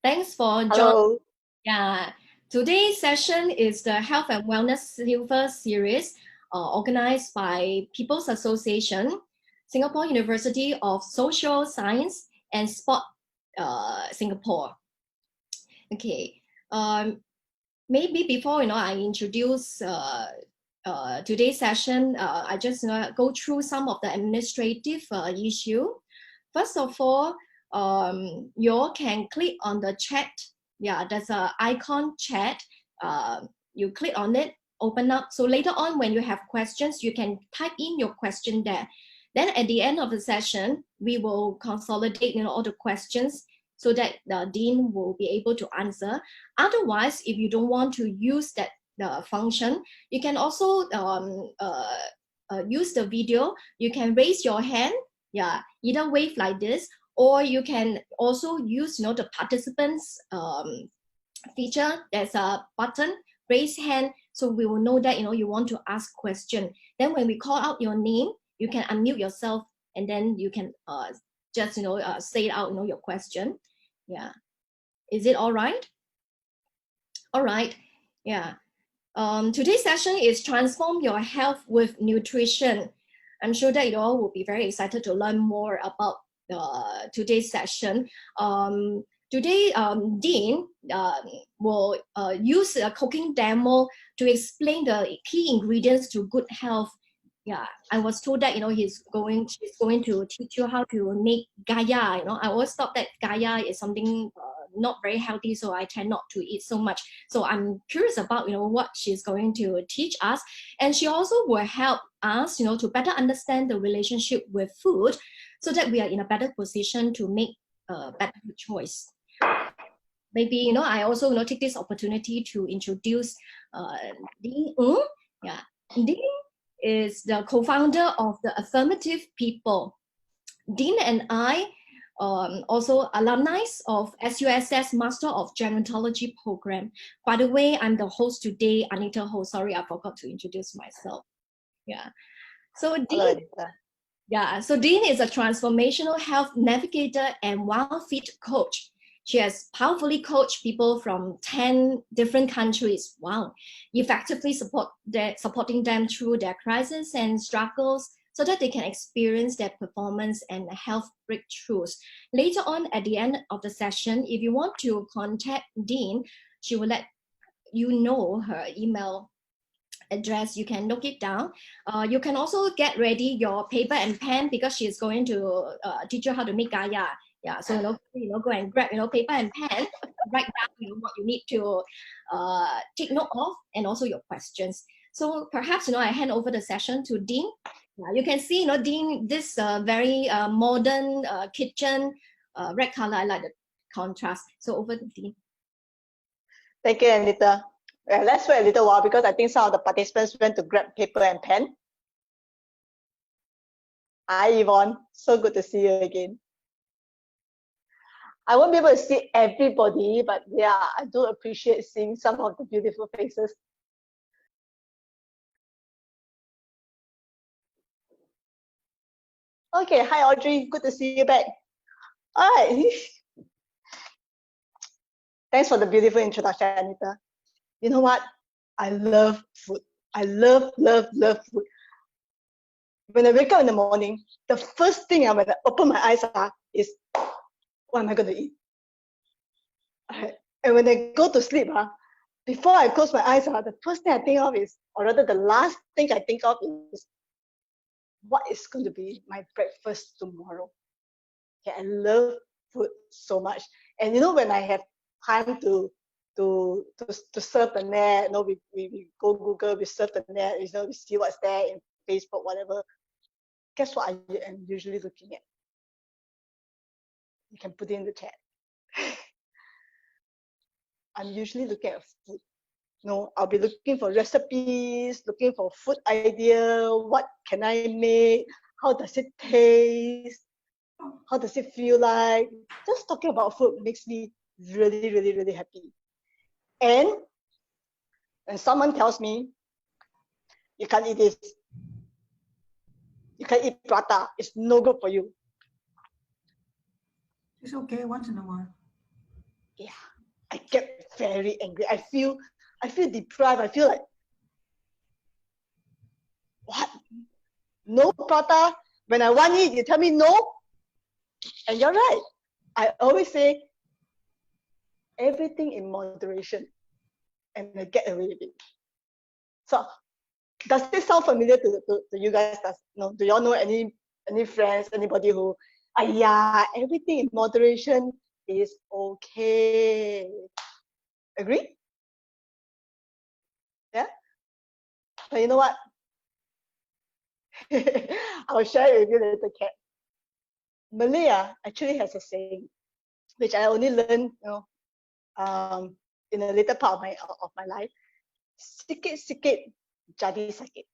Thanks for joining. Hello. Yeah, today's session is the Health and Wellness Silver Series, organized by People's Association, Singapore University of Social Science, and Sport Singapore. Okay, maybe before I introduce today's session, I just go through some of the administrative issue. First of all, you all can click on the chat. Yeah, there's an icon chat. You click on it, open up. So later on, when you have questions, you can type in your question there. Then at the end of the session, we will consolidate all the questions so that the dean will be able to answer. Otherwise, if you don't want to use that function, you can also use the video. You can raise your hand, yeah, either wave like this, or you can also use the participants feature. There's a button, raise hand, so we will know that you want to ask question. Then when we call out your name, you can unmute yourself, and then you can just say out your question. Yeah, is it all right? All right. Yeah. Today's session is Transform Your Health with Nutrition. I'm sure that you all will be very excited to learn more about today's session. Today, Dean will use a cooking demo to explain the key ingredients to good health. Yeah, I was told that she's going to teach you how to make gaya. I always thought that gaya is something not very healthy, so I tend not to eat so much. So I'm curious about what she's going to teach us, and she also will help us to better understand the relationship with food, so that we are in a better position to make a better choice. Maybe I also take this opportunity to introduce Dean Ng. Yeah, Dean is the co-founder of the Affirmative people. Dean and I also alumni of SUSS Master of Gerontology program. By the way, I'm the host today, Anita Ho. Sorry, I forgot to introduce myself. Yeah. So Dean, so Dean is a transformational health navigator and Wild Fit coach. She has powerfully coached people from 10 different countries. Wow. Effectively supporting them through their crises and struggles so that they can experience their performance and health breakthroughs. Later on, at the end of the session, if you want to contact Dean, she will let you know her email address. You can note it down. You can also get ready your paper and pen, because she is going to teach you how to make gaya. Yeah, so go and grab paper and pen, write down what you need to take note of, and also your questions. So perhaps I hand over the session to Dean. You can see Dean, this very modern kitchen, red color. I like the contrast. So over to Dean. Thank you, Anita. Let's wait a little while, because I think some of the participants went to grab paper and pen. Hi, Yvonne. So good to see you again. I won't be able to see everybody, but yeah, I do appreciate seeing some of the beautiful faces. Okay, hi Audrey, good to see you back. All right. Thanks for the beautiful introduction, Anita. You know what? I love food. I love food. When I wake up in the morning, the first thing when I open my eyes is, what am I going to eat? And when I go to sleep, before I close my eyes, the first thing I think of is, or rather the last thing I think of is, what is going to be my breakfast tomorrow? Okay, I love food so much. And when I have time to surf the net, we go Google, we surf the net, we see what's there in Facebook, whatever. Guess what I am usually looking at? You can put it in the chat. I'm usually looking at food. I'll be looking for recipes, looking for food idea. What can I make? How does it taste? How does it feel like? Just talking about food makes me really, really, really happy. And when someone tells me, you can't eat this, you can't eat prata, it's no good for you. It's okay once in a while. Yeah, I get very angry. I feel deprived. I feel like, what? No prata? When I want it, you tell me no? And you're right. I always say everything in moderation, and I get away with it. So does this sound familiar to you guys? No, do y'all know any friends, anybody who, yeah, everything in moderation is okay? Agree? Yeah. But you know what? I'll share it with you later, Kat. Malay actually has a saying, which I only learned, in a later part of my life. Sikit-sikit jadi sakit.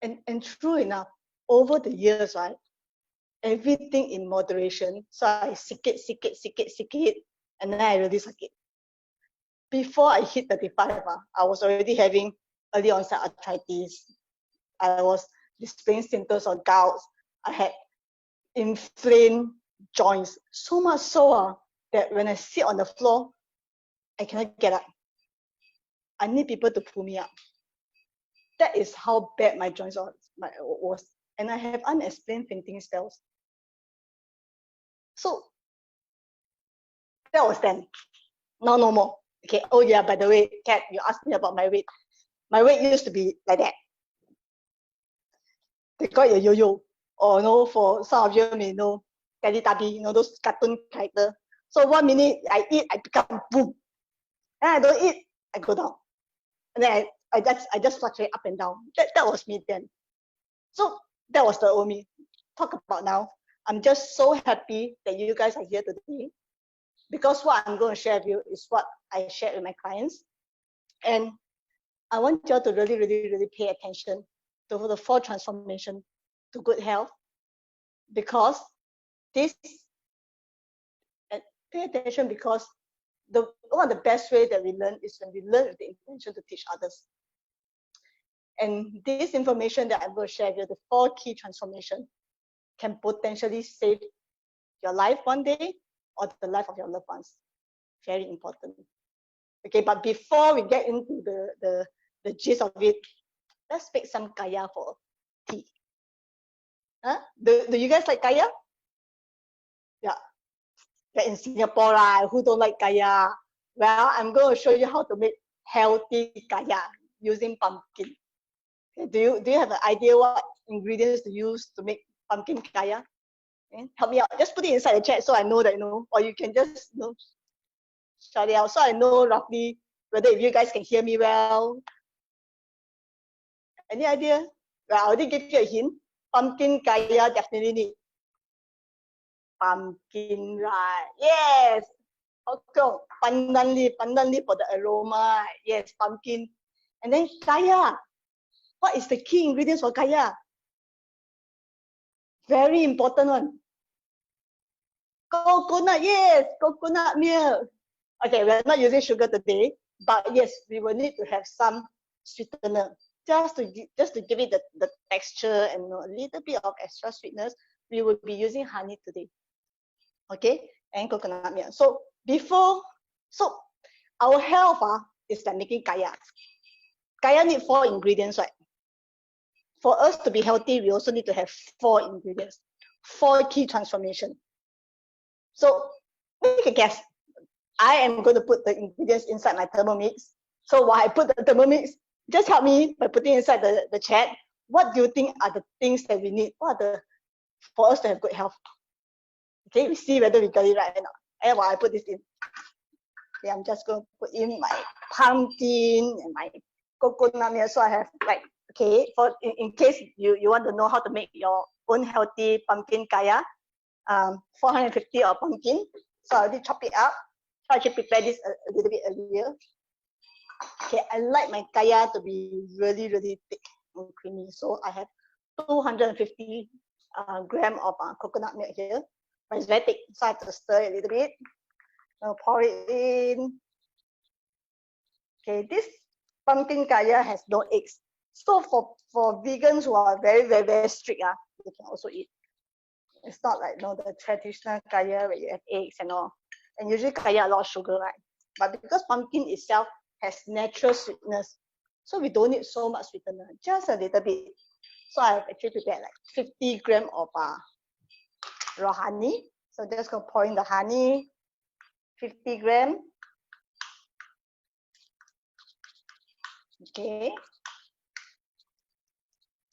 And true enough, over the years, right, everything in moderation. So I sikit, and then I really sakit. Before I hit 35, I was already having early onset arthritis. I was displaying symptoms of gout. I had inflamed joints, so much so that when I sit on the floor, I cannot get up. I need people to pull me up. That is how bad my joints was. And I have unexplained fainting spells. So that was then. Now no more. Okay. Oh yeah, by the way, Kat, you asked me about my weight. My weight used to be like that. They call it a yo-yo. Or for some of you may know Teletubby, those cartoon characters. So 1 minute I eat, I become boom. And I don't eat, I go down. And then I just fluctuate up and down. That was me then. So that was the old me. Talk about now. I'm just so happy that you guys are here today, because what I'm going to share with you is what I share with my clients. And I want you all to really, really, really pay attention to the 4 transformation to good health, because this, pay attention, because one of the best way that we learn is when we learn with the intention to teach others. And this information that I'm going to share with you, the 4 key transformation, can potentially save your life one day or the life of your loved ones. Very important. Okay, but before we get into the gist of it, let's make some kaya for tea. Huh? Do you guys like kaya? Yeah. But in Singapore, right, who don't like kaya? Well, I'm going to show you how to make healthy kaya using pumpkin. Okay, do you have an idea what ingredients to use to make pumpkin kaya? Okay, help me out. Just put it inside the chat so I know that, or you can just, shout it out so I know roughly whether if you guys can hear me well. Any idea? Well, I already give you a hint. Pumpkin kaya definitely need pumpkin, right? Yes. Okay. Pandan leaf for the aroma. Yes, pumpkin. And then kaya. What is the key ingredients for kaya? Very important one. Coconut, yes, coconut milk. Okay, we're not using sugar today, but yes, we will need to have some sweetener. Just to give it the texture and a little bit of extra sweetness, we will be using honey today. Okay, and coconut milk. So our health is like making kaya. Kaya need 4 ingredients, right? For us to be healthy, we also need to have 4 ingredients, 4 key transformation. So make a guess. I am going to put the ingredients inside my Thermomix. So while I put the Thermomix, just help me by putting inside the chat. What do you think are the things that we need? For us to have good health? Okay, we see whether we got it right or not. And while I put this in, okay, I'm just going to put in my pumpkin and my coconut milk. So I have in case you want to know how to make your own healthy pumpkin kaya, 450 of pumpkin. So I already chop it up. So I should prepare this a little bit earlier. Okay, I like my kaya to be really, really thick and creamy. So I have 250 gram of coconut milk here. But it's very thick, so I have to stir it a little bit. I'll pour it in. Okay, this pumpkin kaya has no eggs. So for vegans who are very, very, very strict, they can also eat. It's not like the traditional kaya where you have eggs and all. And usually kaya a lot of sugar, right? But because pumpkin itself has natural sweetness, so we don't need so much sweetener, just a little bit. So I've actually prepared like 50 grams of raw honey. So just gonna pour in the honey, 50 grams. Okay.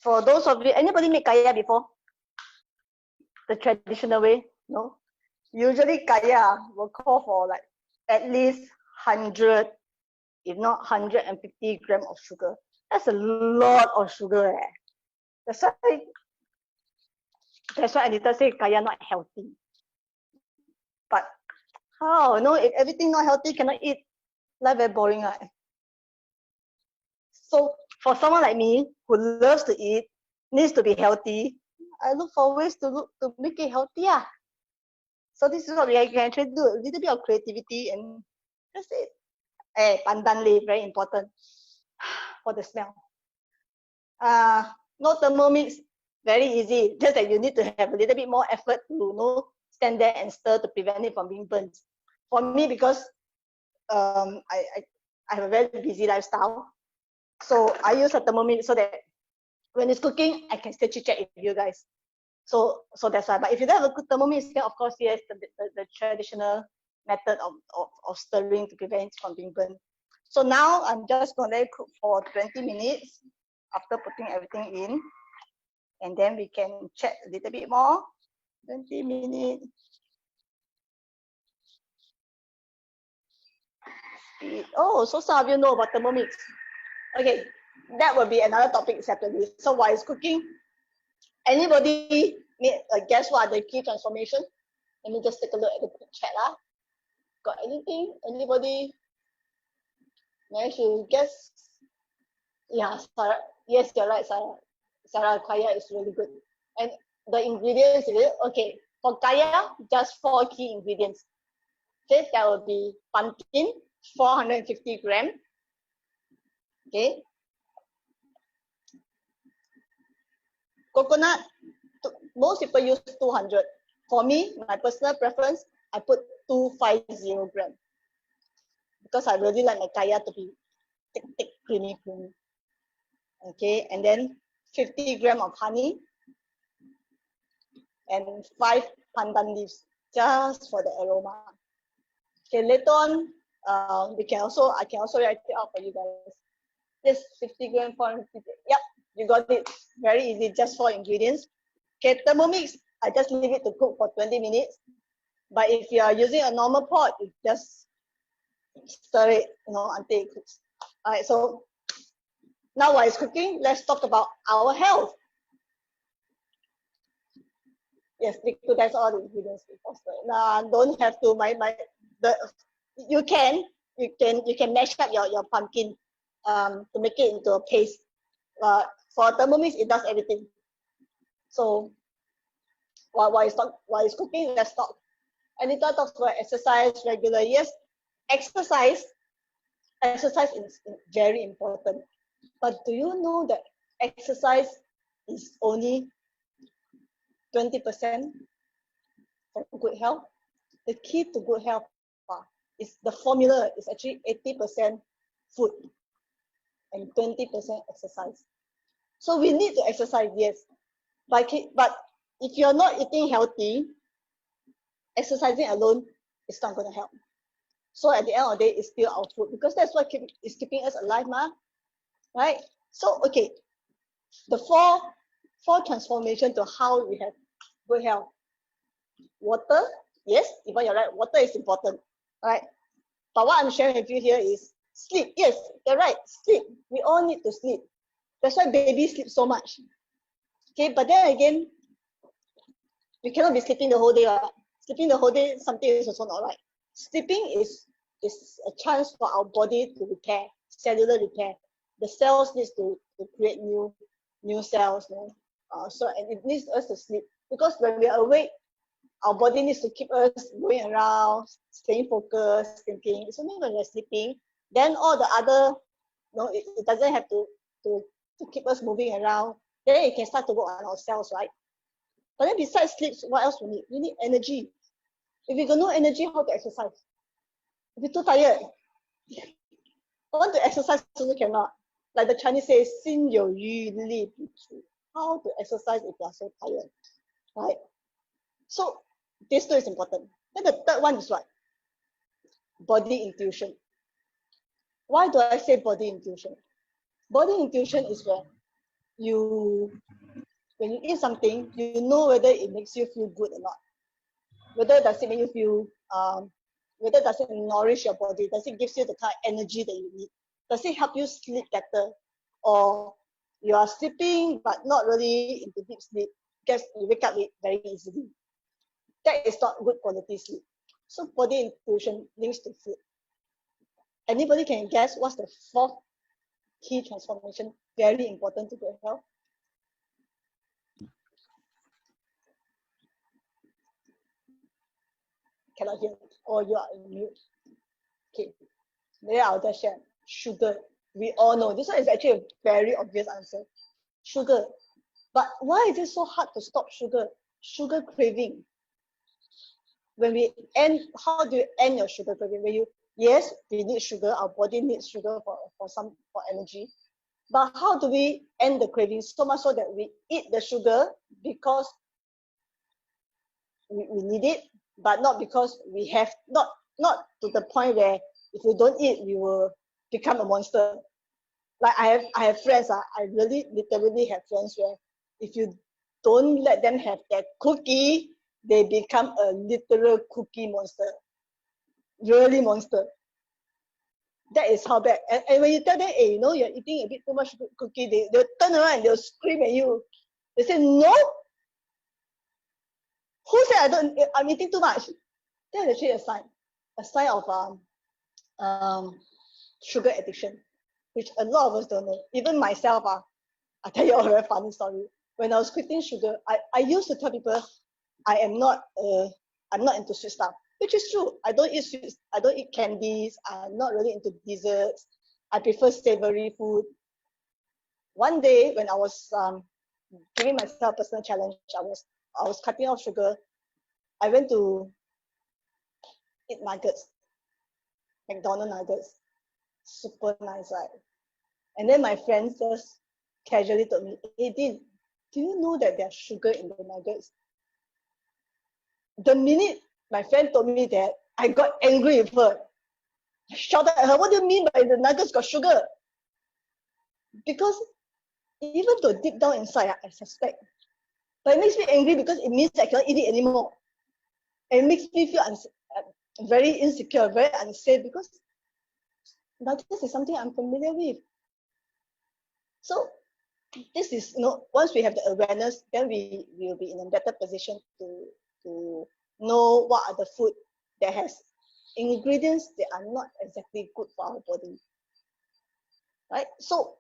For those of you, anybody make kaya before? The traditional way? No? Usually kaya will call for like at least 100, if not 150 grams of sugar. That's a lot of sugar. That's why Anita say kaya not healthy. But how? No, if everything not healthy, cannot eat. Life very boring, right? So for someone like me who loves to eat, needs to be healthy, I look for ways to make it healthier. So this is what we can actually do, a little bit of creativity, and that's it. Pandan leaf, very important for the smell. No Thermomix, very easy. Just that you need to have a little bit more effort to stand there and stir to prevent it from being burnt. For me, because I have a very busy lifestyle, so I use a Thermomix so that when it's cooking, I can still chit chat with you guys. So that's why. But if you don't have a good Thermomix, then of course, yes, the traditional method of stirring to prevent it from being burnt. So now I'm just going to let it cook for 20 minutes after putting everything in. And then we can chat a little bit more. 20 minutes. Oh, so some of you know about Thermomix. Okay, that will be another topic separately. So while it's cooking, anybody guess what are the key transformation? Let me just take a look at the chat. Got anything? Anybody manage to guess? Yeah, Sarah. Yes, you're right, Sarah. Sarah, kaya is really good. And the ingredients, is it? Okay, for kaya, just 4 key ingredients. Okay, that will be pumpkin, 450 grams. Okay. Coconut, most people use 200. For me, my personal preference, I put 250 grams. Because I really like my kaya to be thick, creamy. Okay, and then 50 grams of honey and 5 pandan leaves just for the aroma. Okay, later on, I can also write it out for you guys. This 50 grams, 450. Yep, you got it. Very easy, just 4 ingredients. Okay, Thermomix, I just leave it to cook for 20 minutes. But if you are using a normal pot, you just stir it, until it cooks. All right, so now while it's cooking, let's talk about our health. Yes, liquidize all the ingredients before stirring. No, don't have to. You can mash up your pumpkin to make it into a paste. For Thermomix, it does everything. So while it's cooking, let's talk. Anita talks about exercise regular. Yes, exercise is very important. But do you know that exercise is only 20% for good health? The key to good health is the formula is actually 80% food and 20% exercise. So we need to exercise, yes. But if you're not eating healthy, exercising alone is not going to help. So at the end of the day, it's still our food, because that's what is keeping us alive, right? So okay, the four transformation to how we have good health. Water, yes, Yvonne, you're right. Water is important, right? But what I'm sharing with you here is sleep. Yes, you're right. Sleep. We all need to sleep. That's why babies sleep so much. Okay, but then again, you cannot be sleeping the whole day. Right? Sleeping the whole day, something is also not right. Sleeping is a chance for our body to repair, cellular repair. The cells needs to create new cells. And it needs us to sleep, because when we are awake, our body needs to keep us going around, staying focused, thinking. It's only when we're sleeping, then all the other, it doesn't have to keep us moving around. Then it can start to work on our cells, right? But then besides sleep, what else we need? We need energy. If you got no energy, how to exercise? If you're too tired, want to exercise also cannot. Like the Chinese say, 心有余力不足. How to exercise if you are so tired, right? So this two is important. Then the third one is what? Body intuition. Why do I say body intuition? Body intuition is where when you eat something, you know whether it makes you feel good or not. Whether does it make you feel, whether does it nourish your body? Does it give you the kind of energy that you need? Does it help you sleep better? Or you are sleeping but not really into deep sleep because you wake up very easily. That is not good quality sleep. So body intuition links to food. Anybody can guess what's the fourth key transformation very important to good health? Cannot hear, or you are in mute. Okay, maybe I'll just share. Sugar. We all know this one is actually a very obvious answer. Sugar. But why is it so hard to stop sugar? Sugar craving. When we end, how do you end your sugar craving? When yes, we need sugar. Our body needs sugar for energy. But how do we end the craving so much so that we eat the sugar because we need it, but not because we have, not to the point where if we don't eat, we will become a monster. Like I have friends, I really literally have friends where if you don't let them have that cookie, they become a literal cookie monster. Really monster. That is how bad. And when you tell them, hey, you're eating a bit too much cookie, they'll turn around and they'll scream at you. They say, no. Who said I'm eating too much? That is actually a sign of sugar addiction, which a lot of us don't know. Even myself, I tell you a very funny story. When I was quitting sugar, I used to tell people I'm not into sweet stuff, which is true. I don't eat sweets. I don't eat candies. I'm not really into desserts. I prefer savory food. One day when I was giving myself a personal challenge, I was cutting off sugar. I went to eat nuggets, McDonald's nuggets, super nice, right? And then my friends just casually told me, hey, Dean, do you know that there's sugar in the nuggets? The minute my friend told me that, I got angry with her. I shouted at her, what do you mean by the nuggets got sugar? Because even though deep down inside, I suspect. But it makes me angry because it means I cannot eat it anymore. And it makes me feel very insecure, very unsafe because nuggets is something I'm familiar with. So this is, once we have the awareness, then we will be in a better position to know what are the food that has ingredients that are not exactly good for our body, right? So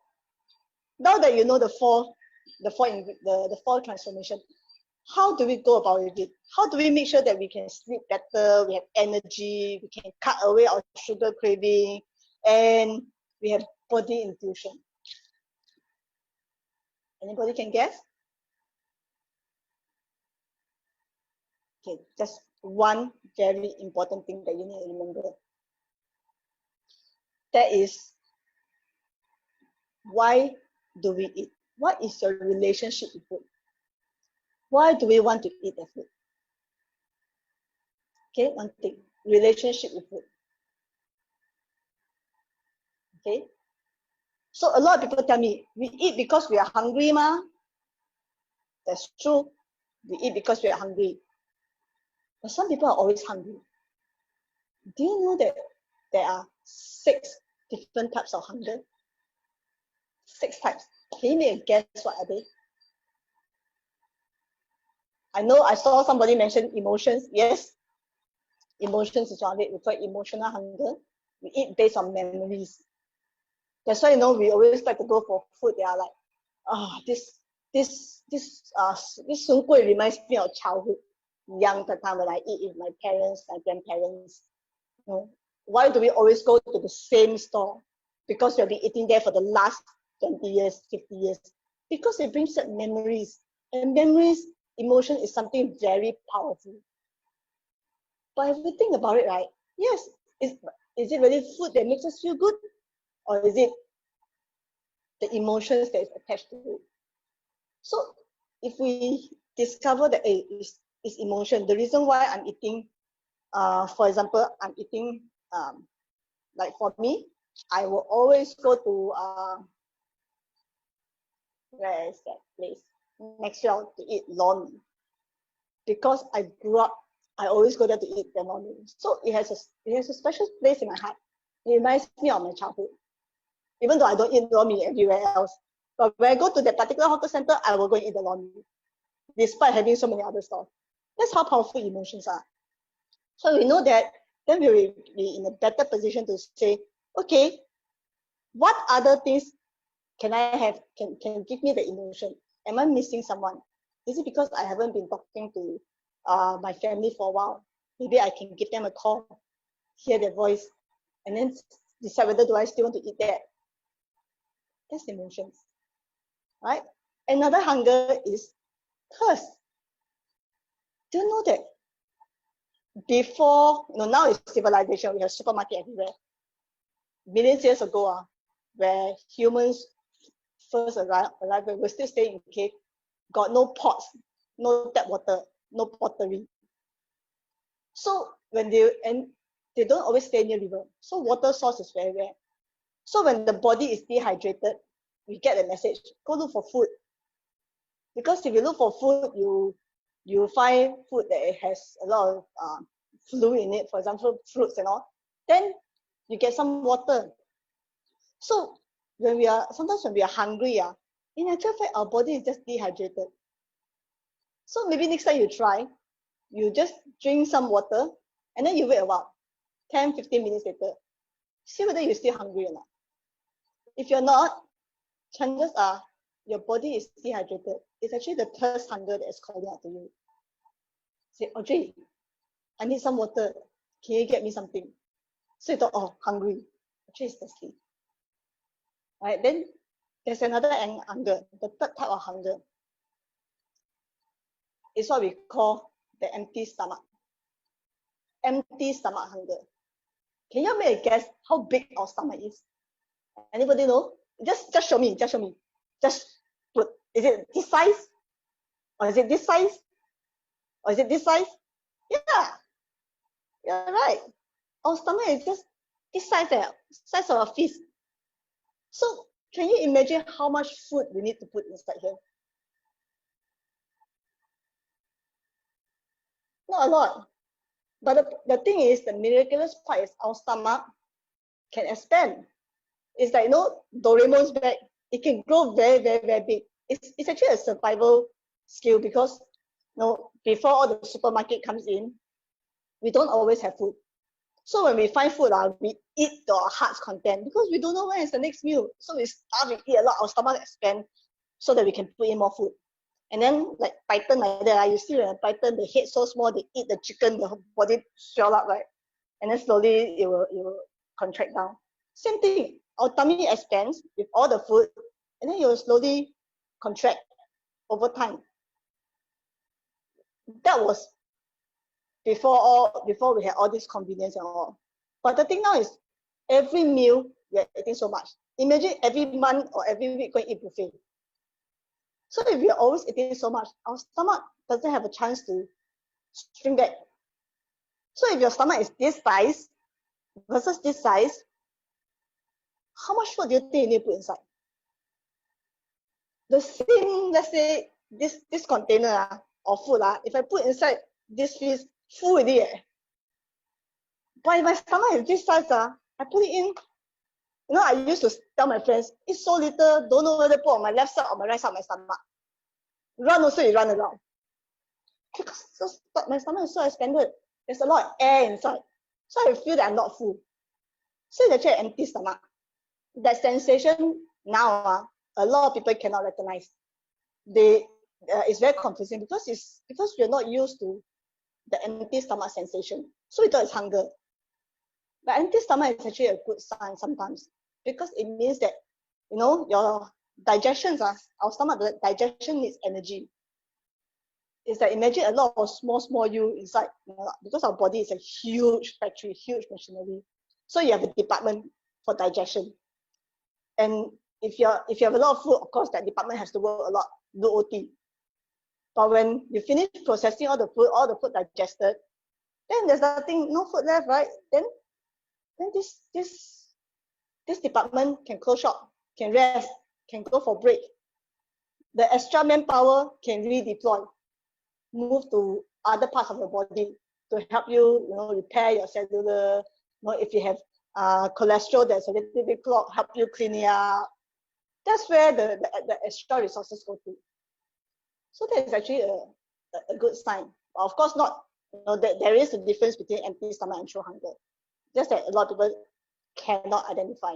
now that you know the four transformation, how do we go about it? How do we make sure that we can sleep better, we have energy, we can cut away our sugar craving, and we have body intuition? Anybody can guess? Okay, just one very important thing that you need to remember. That is, why do we eat? What is your relationship with food? Why do we want to eat the food? Okay, one thing, relationship with food. Okay, so a lot of people tell me, we eat because we are hungry, ma. That's true. We eat because we are hungry. But some people are always hungry. Do you know that there are 6 different types of hunger? 6 types. Can you make a guess what are they? I know I saw somebody mention emotions. Yes, emotions is one of it. We call it emotional hunger. We eat based on memories. That's why we always like to go for food. They are like, this soon kueh reminds me of childhood, young time when I eat with my parents, my grandparents. Why do we always go to the same store? Because we'll be eating there for the last 20 years, 50 years. Because it brings up memories. And memories, emotion is something very powerful. But if we think about it, right? Yes, is it really food that makes us feel good? Or is it the emotions that is attached to it? So if we discover that it's emotion, the reason why I'm eating, for example, I'm eating, like for me, I will always go to, where is that place? Maxwell to eat lor mee. Because I grew up, I always go there to eat the lor mee. So it has a special place in my heart. It reminds me of my childhood. Even though I don't eat lor mee everywhere else. But when I go to that particular hawker center, I will go and eat the lor mee, despite having so many other stuff. That's how powerful emotions are. So we know that, then we will be in a better position to say, okay, what other things can I have, can give me the emotion? Am I missing someone? Is it because I haven't been talking to my family for a while? Maybe I can give them a call, hear their voice, and then decide whether do I still want to eat that. That's emotions, right? Another hunger is thirst. Do you know that before, now it's civilization, we have supermarket everywhere. Millions years ago, where humans first arrived, we're still staying in cave, got no pots, no tap water, no pottery. So they don't always stay near river. So water source is very rare. So when the body is dehydrated, we get a message, go look for food. Because if you look for food, you find food that has a lot of fluid in it, for example, fruits and all, then you get some water. So sometimes when we are hungry, in actual fact, our body is just dehydrated. So maybe next time you try, you just drink some water, and then you wait about 10, 15 minutes later, see whether you're still hungry or not. If you're not, chances are your body is dehydrated. It's actually the thirst hunger that is calling out to you. Say, Audrey, I need some water. Can you get me something? So you thought, oh, hungry. Actually, it's thirsty. Right? Then there's another hunger. The third type of hunger is what we call the empty stomach. Empty stomach hunger. Can you make a guess how big our stomach is? Anybody know? Just show me. Just put. Is it this size? Or is it this size? Or is it this size? Yeah. You're right. Our stomach is just this size, size of a fist. So can you imagine how much food we need to put inside here? Not a lot. But the thing is, the miraculous part is our stomach can expand. It's like, Doraemon's bag. It can grow very, very, very big. It's actually a survival skill because, before all the supermarket comes in, we don't always have food. So when we find food, we eat to our heart's content because we don't know when is the next meal. So we starve, we eat a lot, our stomach expand so that we can put in more food. And then like python like that, you see when a python, the head so small, they eat the chicken, the body swell up, right? And then slowly it will contract down. Same thing, our tummy expands with all the food, and then it will slowly contract over time. That was before we had all this convenience and all. But the thing now is, every meal we are eating so much. Imagine every month or every week going to eat buffet. So if we are always eating so much, our stomach doesn't have a chance to shrink back. So if your stomach is this size versus this size, how much food do you think you need to put inside? The same, let's say, this container of food, if I put inside this piece, full already. But if my stomach is this size, I put it in. I used to tell my friends, it's so little, don't know whether to put on my left side or my right side of my stomach. Run also, you run around. Because my stomach is so expanded. There's a lot of air inside. So I feel that I'm not full. So it's actually an empty stomach. That sensation now, a lot of people cannot recognize. It's very confusing because we're not used to the empty stomach sensation. So we thought it's hunger. But empty stomach is actually a good sign sometimes because it means that, your digestions, our stomach, the digestion needs energy. is that imagine a lot of small you inside, because our body is a huge factory, huge machinery. So you have a department for digestion. And if you have a lot of food, of course, that department has to work a lot, do OT. But when you finish processing all the food digested, then there's no food left, right? Then this department can close shop, can rest, can go for break. The extra manpower can redeploy, move to other parts of the body to help you, repair your cellular. If you have cholesterol that's a little bit clogged, help you clean it up. That's where the extra resources go to. So that is actually a good sign. Of course, not. There is a difference between empty stomach and true hunger. Just that a lot of people cannot identify.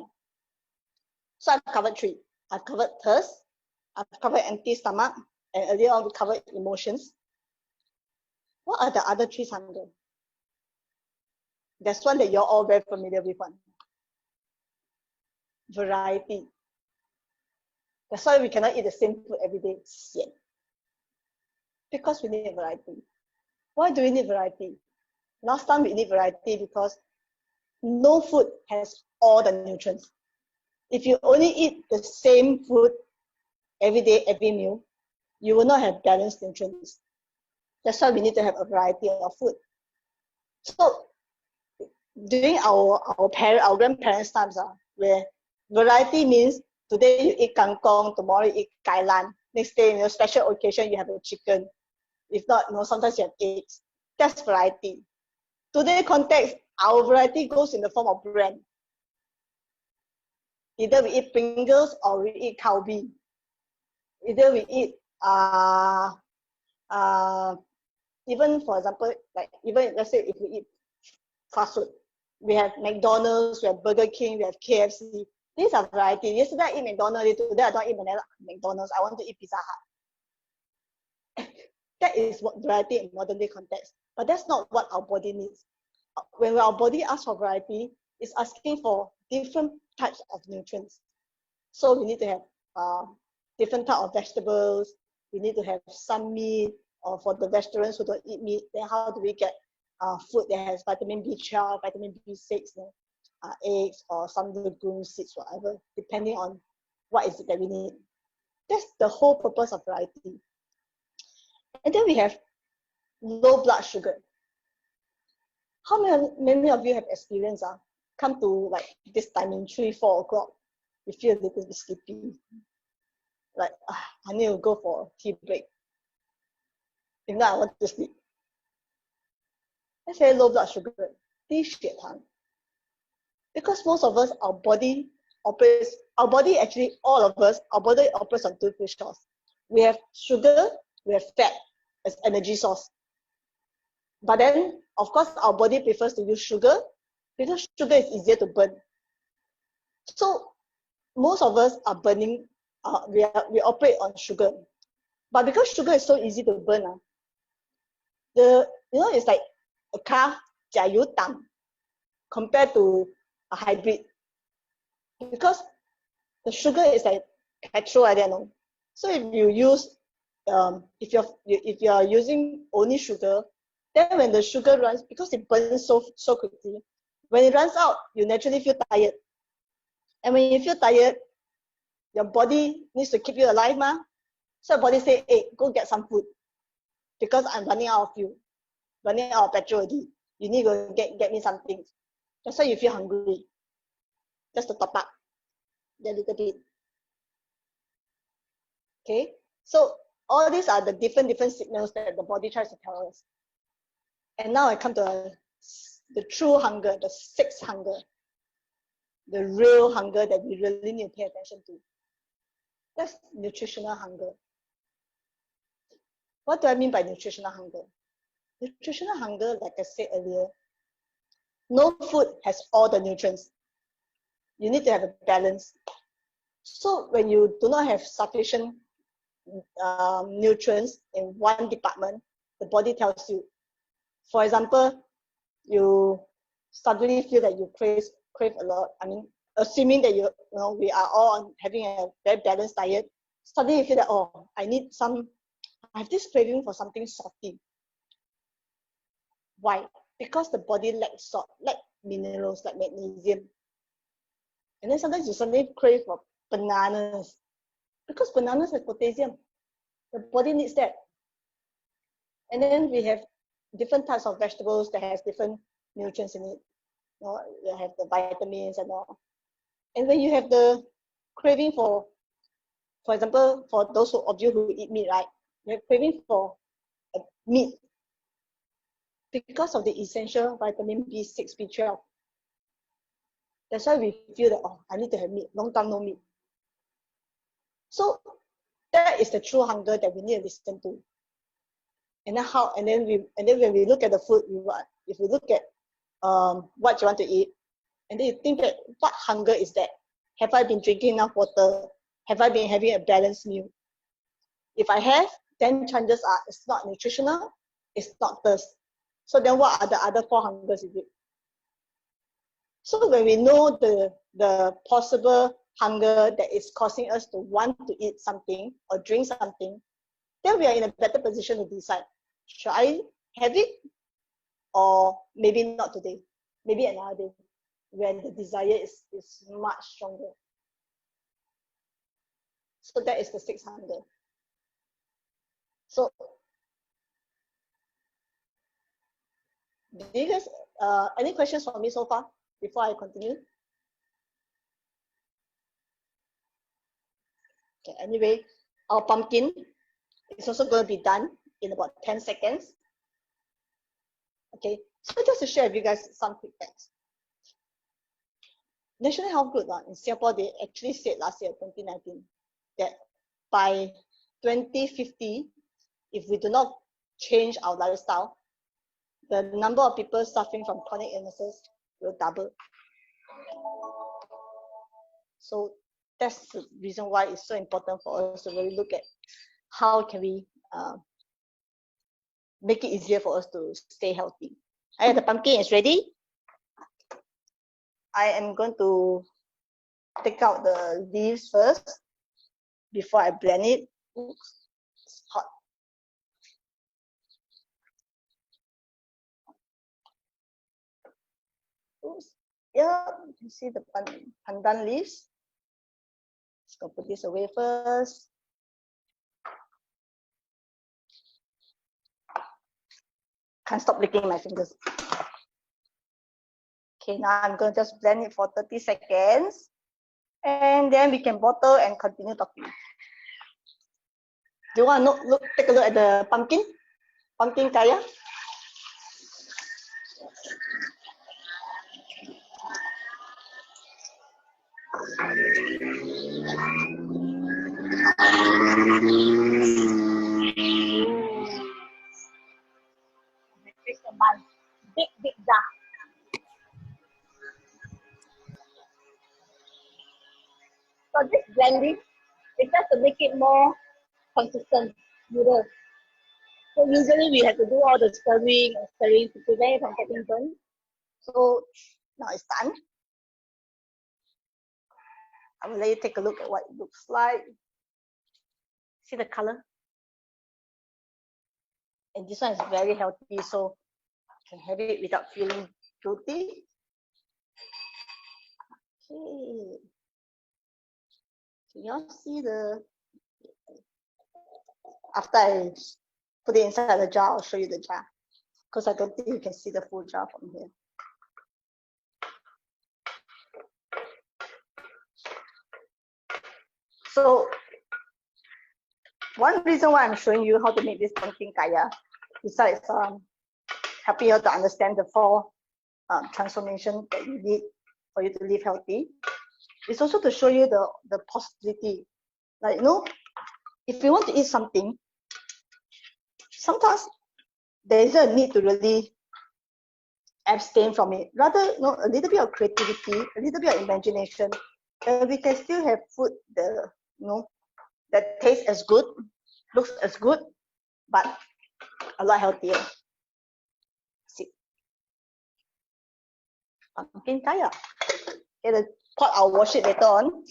So I've covered 3. I've covered thirst, I've covered empty stomach, and earlier on we covered emotions. What are the other 3 hunger? There's one that you're all very familiar with. One. Variety. That's why we cannot eat the same food every day. Yet. Because we need variety. Why do we need variety? Last time we need variety because no food has all the nutrients. If you only eat the same food every day, every meal, you will not have balanced nutrients. That's why we need to have a variety of food. So during our grandparents' times, where variety means today you eat kangkong, tomorrow you eat kailan, next day, special occasion you have a chicken. If not, sometimes you have eggs. That's variety. Today context, our variety goes in the form of brand. Either we eat Pringles or we eat Calbee. Either we eat even, for example, even let's say if we eat fast food, we have McDonald's, we have Burger King, we have KFC. These are variety. Yesterday I eat McDonald's, today I don't eat McDonald's. I want to eat Pizza Hut. That is what variety in modern day context. But that's not what our body needs. When our body asks for variety, it's asking for different types of nutrients. So we need to have different type of vegetables. We need to have some meat, or for the vegetarians who don't eat meat, then how do we get food that has vitamin B12, vitamin B6, eggs, or some legumes, seeds, whatever, depending on what is it that we need. That's the whole purpose of variety. And then we have low blood sugar. How many of you have experienced come to this timing, 3-4 o'clock, you feel a little bit sleepy, I need to go for a tea break. If not, I want to sleep. Let's say low blood sugar, 低血糖. Because most of us, our body actually, all of us, our body operates on 2 sources. We have sugar, we have fat as energy source. But then, of course, our body prefers to use sugar because sugar is easier to burn. So most of us are burning, we operate on sugar. But because sugar is so easy to burn, it's like a car, 加油档, compared to a hybrid. Because the sugar is like petrol, I don't know. So if you use, if you're using only sugar, then when the sugar runs, because it burns so quickly, when it runs out, you naturally feel tired. And when you feel tired, your body needs to keep you alive, So your body say, hey, go get some food. Because I'm running out of fuel, running out of petrol already. You need to get me something. That's why you feel hungry. Just to top up a little bit. Okay? So all these are the different signals that the body tries to tell us. And now I come to the true hunger, the 6th hunger, the real hunger that we really need to pay attention to. That's nutritional hunger. What do I mean by nutritional hunger? Nutritional hunger, like I said earlier, no food has all the nutrients. You need to have a balance. So when you do not have sufficient nutrients in one department, the body tells you. For example, you suddenly feel that you crave a lot. I mean, assuming that we are all having a very balanced diet, suddenly you feel that, I need some I have this craving for something salty. Why? Because the body lacks salt, lacks minerals like magnesium. And then sometimes you suddenly crave for bananas because bananas have potassium. The body needs that. And then we have different types of vegetables that has different nutrients in it. You know, you have the vitamins and all. And when you have the craving for example, for those of you who eat meat, right? You have craving for meat because of the essential vitamin B6, B12. That's why we feel that, oh, I need to have meat. Long time no meat. So that is the true hunger that we need to listen to. And then when we look at the food, if we look at what you want to eat, and then you think that what hunger is that? Have I been drinking enough water? Have I been having a balanced meal? If I have, then chances are it's not nutritional, it's not thirst. So then what are the other 4 hungers is it? So when we know the possible hunger that is causing us to want to eat something or drink something, then we are in a better position to decide, should I have it or maybe not today, maybe another day, when the desire is much stronger. So that is the 6th hunger. So do you guys, any questions for me so far before I continue? Okay, anyway, our pumpkin is also going to be done in about 10 seconds. Okay, so just to share with you guys some quick facts. National Health Group in Singapore, they actually said last year, 2019, that by 2050, if we do not change our lifestyle, the number of people suffering from chronic illnesses will double. So that's the reason why it's so important for us to really look at how can we make it easier for us to stay healthy. The pumpkin is ready. I am going to take out the leaves first before I blend it. Oops, it's hot. Oops. Yeah, you can see the pandan leaves. Let's go put this away first. Can't stop licking my fingers. Okay, now I'm going to just blend it for 30 seconds. And then we can bottle and continue talking. Do you want to take a look at the pumpkin kaya? Big jar. So this blending is just to make it more consistent noodles. So usually we have to do all the stirring to prevent it from getting burnt. So now it's done. I will let you take a look at what it looks like. See the color? And this one is very healthy, so you can have it without feeling guilty. Okay. Can y'all see after I put it inside the jar, I'll show you the jar. Because I don't think you can see the full jar from here. So one reason why I'm showing you how to make this pumpkin kaya, besides helping you to understand the 4 transformation that you need for you to live healthy, is also to show you the possibility. Like, you know, if you want to eat something, sometimes there is a need to really abstain from it. Rather, you know, a little bit of creativity, a little bit of imagination, and we can still have food that tastes as good, looks as good, but a lot healthier. See, pumpkin kaya. Okay, the pot I'll wash it later on.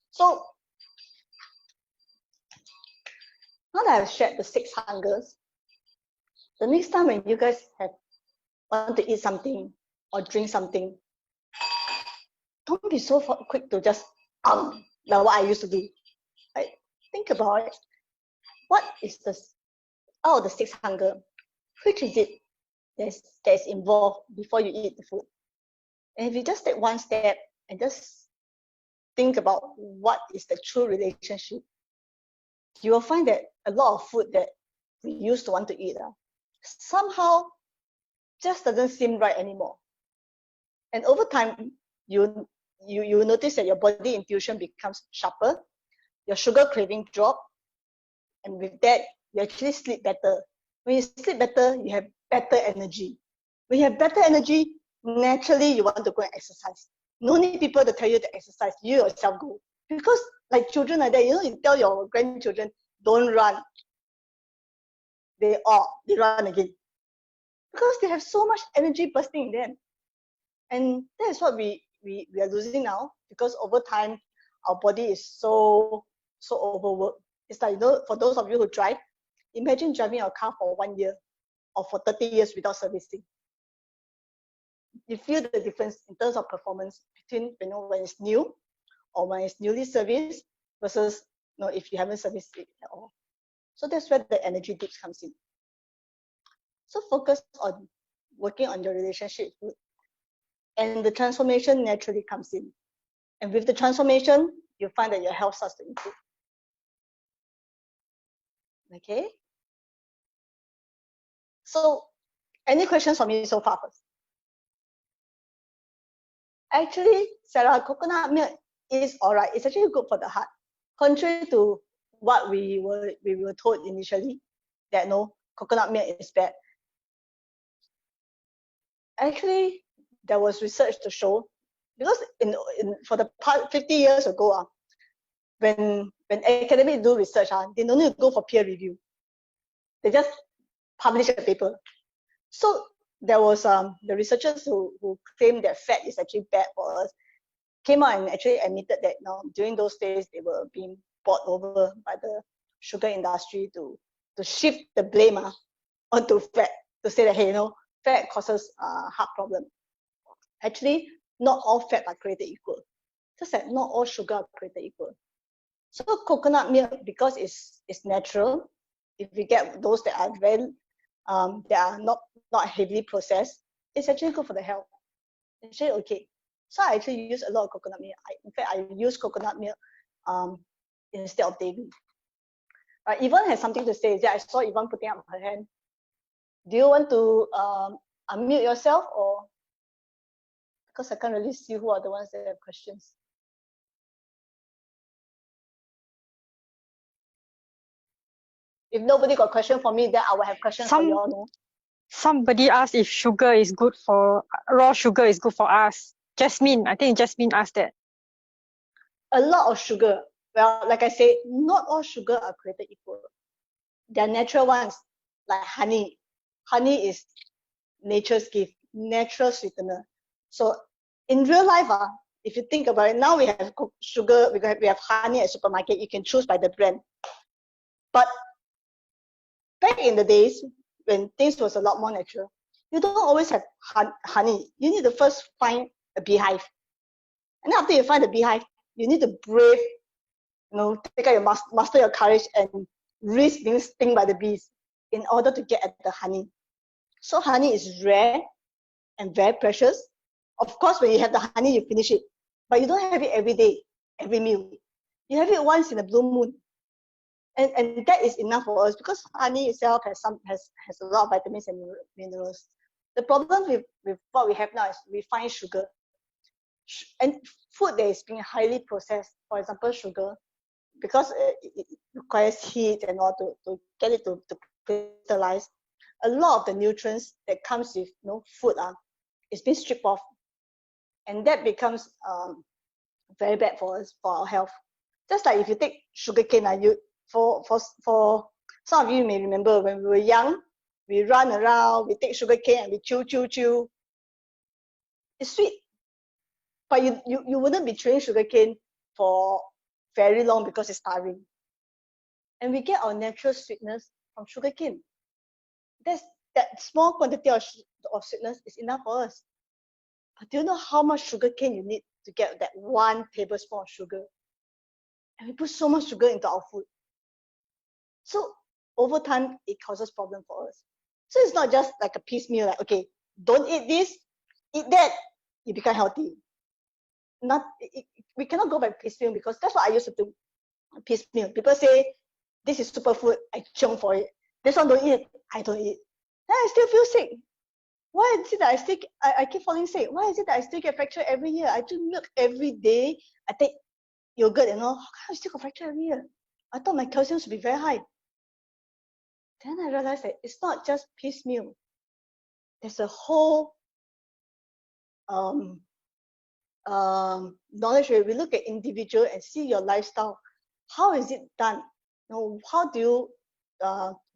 So now that I've shared the 6 hungers, the next time when you guys want to eat something or drink something, don't be so quick to just like what I used to do. Right? Think about it. What is out of the 6 hunger, which is it that's involved before you eat the food? And if you just take one step and just think about what is the true relationship, you will find that a lot of food that we used to want to eat somehow just doesn't seem right anymore. And over time, you notice that your body intuition becomes sharper, your sugar craving drop, and with that, you actually sleep better. When you sleep better, you have better energy. When you have better energy, naturally you want to go and exercise. No need people to tell you to exercise. You yourself go. Because like children like that, you tell your grandchildren, don't run. They run again. Because they have so much energy bursting in them. And that is what we are losing now, because over time, our body is so overworked. It's like, for those of you who drive, imagine driving your car for 1 year or for 30 years without servicing. You feel the difference in terms of performance between when it's new or when it's newly serviced versus if you haven't serviced it at all. So that's where the energy dips comes in. So focus on working on your relationship with food, and the transformation naturally comes in. And with the transformation, you find that your health starts to improve. Okay? So, any questions for me so far first? Actually, Sarah, coconut milk is alright. It's actually good for the heart. Contrary to what we were told initially, that coconut milk is bad. Actually, there was research to show, because for the past 50 years ago, when academics do research, they don't need to go for peer review. They just publish a paper. So there was the researchers who claimed that fat is actually bad for us, came out and actually admitted that during those days they were being bought over by the sugar industry to shift the blame onto fat, to say that, hey, fat causes heart problem. Actually, not all fat are created equal. Just that not all sugar are created equal. So coconut milk, because it's natural, if we get those that are very that are not heavily processed, it's actually good for the health. It's actually okay. So I actually use a lot of coconut milk. In fact, I use coconut milk instead of dairy. Yvonne has something to say. I saw Yvonne putting up her hand. Do you want to unmute yourself, or because I can't really see who are the ones that have questions? If nobody got question for me, then I will have questions for you all. Somebody asked if raw sugar is good for us. Jasmine, I think Jasmine asked that. A lot of sugar. Well, like I said, not all sugar are created equal. There are natural ones, like honey. Honey is nature's gift, natural sweetener. So in real life, if you think about it, now we have sugar, we have honey at supermarket. You can choose by the brand. But back in the days when things was a lot more natural, you don't always have honey. You need to first find a beehive. And after you find the beehive, you need to brave, take out muster your courage and risk being stung by the bees in order to get at the honey. So honey is rare and very precious. Of course, when you have the honey, you finish it. But you don't have it every day, every meal. You have it once in a blue moon. And that is enough for us, because honey itself has a lot of vitamins and minerals. The problem with what we have now is refined sugar. And food that is being highly processed, for example, sugar, because it requires heat and all to get it to crystallize, a lot of the nutrients that comes with food is being stripped off. And that becomes very bad for us, for our health. Just like if you take sugarcane, for some of you may remember when we were young, we run around, we take sugarcane and we chew. It's sweet. But you wouldn't be chewing sugarcane for very long because it's tiring. And we get our natural sweetness from sugarcane. That small quantity of sweetness is enough for us. But do you know how much sugarcane you need to get that 1 tablespoon of sugar? And we put so much sugar into our food. So over time, it causes problem for us. So it's not just like a piecemeal, like, okay, don't eat this, eat that, you become healthy. We cannot go by piecemeal, because that's what I used to do, piecemeal. People say, this is superfood, I chung for it. This one don't eat, I don't eat. Then I still feel sick. Why is it that I keep falling sick? Why is it that I still get fracture every year? I drink milk every day. I take yogurt, how come I still get fracture every year? I thought my calcium should be very high. Then I realized that it's not just piecemeal. There's a whole knowledge where we look at individual and see your lifestyle. How is it done? How do you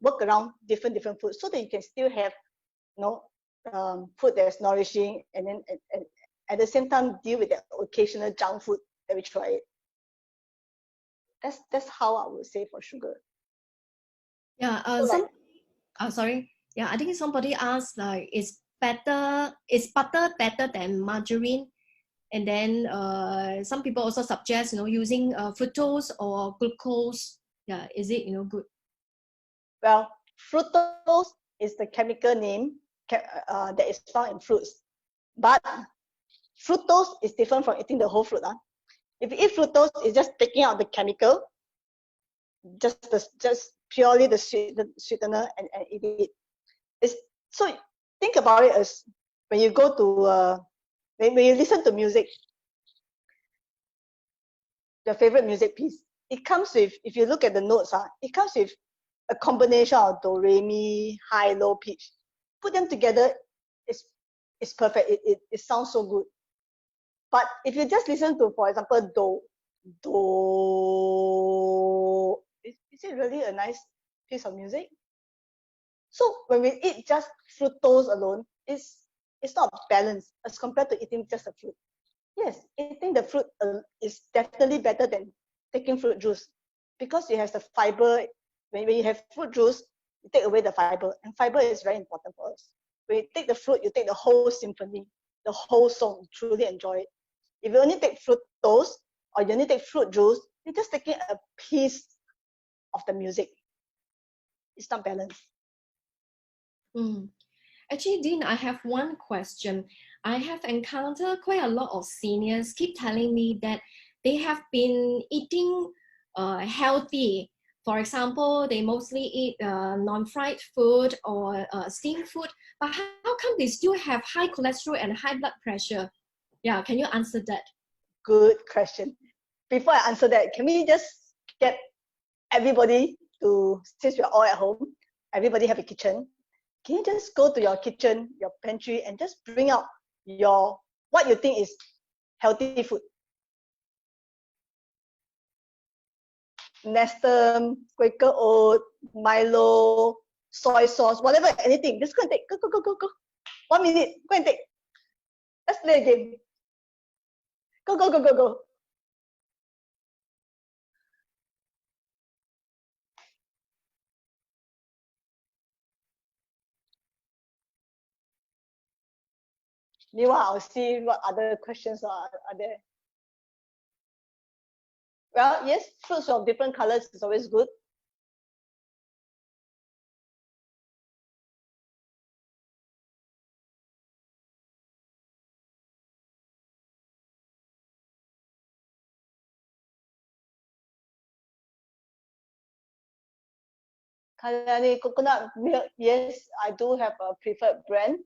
work around different foods so that you can still have food that's nourishing, and then at the same time deal with the occasional junk food that we try it. That's how I would say for sugar. Yeah. Sorry. Yeah, I think somebody asked, like, is butter better than margarine? And then some people also suggest, using fructose or glucose. Yeah, is it good? Well, fructose is the chemical name that is found in fruits, but fructose is different from eating the whole fruit. If you eat fructose, it's just taking out the chemical, just purely the sweetener, and eat it. So think about it as when you go to when you listen to music, your favorite music piece. It comes with, if you look at the notes, it comes with a combination of do, re, mi, high, low pitch. Put them together, it's perfect. It sounds so good. But if you just listen to, for example, do, is it really a nice piece of music? So when we eat just fructose alone, it's not balanced as compared to eating just a fruit. Yes, eating the fruit is definitely better than taking fruit juice, because it has the fiber. When you have fruit juice, you take away the fiber, and fiber is very important for us. When you take the fruit, you take the whole symphony, the whole song, you truly enjoy it. If you only take fructose or you only take fruit juice, you're just taking a piece of the music. It's not balanced. Actually, Dean, I have one question. I have encountered quite a lot of seniors keep telling me that they have been eating healthy. For example, they mostly eat non-fried food or steamed food, but how come they still have high cholesterol and high blood pressure? Yeah, can you answer that? Good question. Before I answer that, can we just get everybody to, since we're all at home, everybody have a kitchen, can you just go to your kitchen, your pantry, and just bring out what you think is healthy food? Nestum, Quaker Oat, Milo, soy sauce, whatever, anything. Just go and take. Go. 1 minute. Go and take. Let's play a game. Go. Meanwhile, I'll see what other questions are there. Well, yes, fruits of different colors is always good. Kalyani coconut milk, yes, I do have a preferred brand.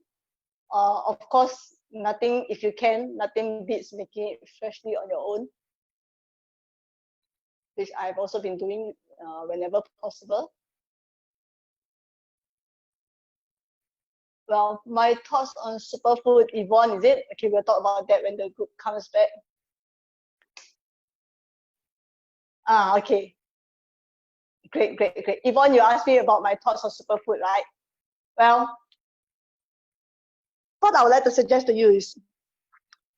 Of course, if you can, nothing beats making it freshly on your own, which I've also been doing whenever possible. Well, my thoughts on superfood, Yvonne, is it? Okay, we'll talk about that when the group comes back. Okay. Great. Yvonne, you asked me about my thoughts on superfood, right? Well, what I would like to suggest to you is,